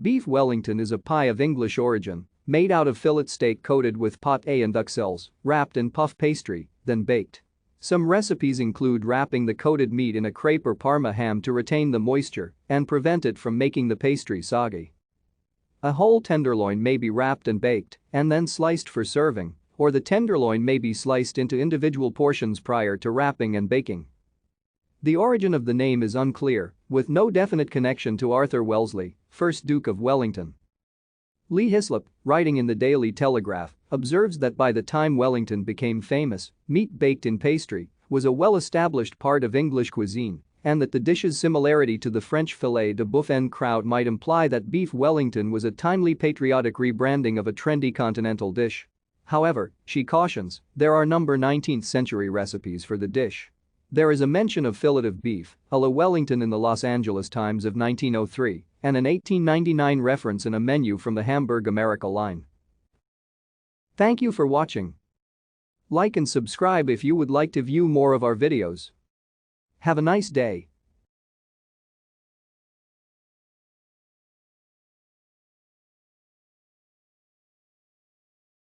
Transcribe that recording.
Beef Wellington is a pie of English origin, made out of fillet steak coated with pâté and duxelles, wrapped in puff pastry, then baked. Some recipes include wrapping the coated meat in a crêpe or parma ham to retain the moisture and prevent it from making the pastry soggy. A whole tenderloin may be wrapped and baked and then sliced for serving, or the tenderloin may be sliced into individual portions prior to wrapping and baking. The origin of the name is unclear, with no definite connection to Arthur Wellesley, 1st Duke of Wellington. Lee Hislop, writing in the Daily Telegraph, observes that by the time Wellington became famous, meat baked in pastry was a well-established part of English cuisine, and that the dish's similarity to the French fillet de bœuf en croûte might imply that beef Wellington was a timely patriotic rebranding of a trendy continental dish. However, she cautions, there are 19th century recipes for the dish. There is a mention of fillet of beef, a la Wellington in the Los Angeles Times of 1903, and an 1899 reference in a menu from the Hamburg America line. Thank you for watching. Like and subscribe if you would like to view more of our videos. Have a nice day.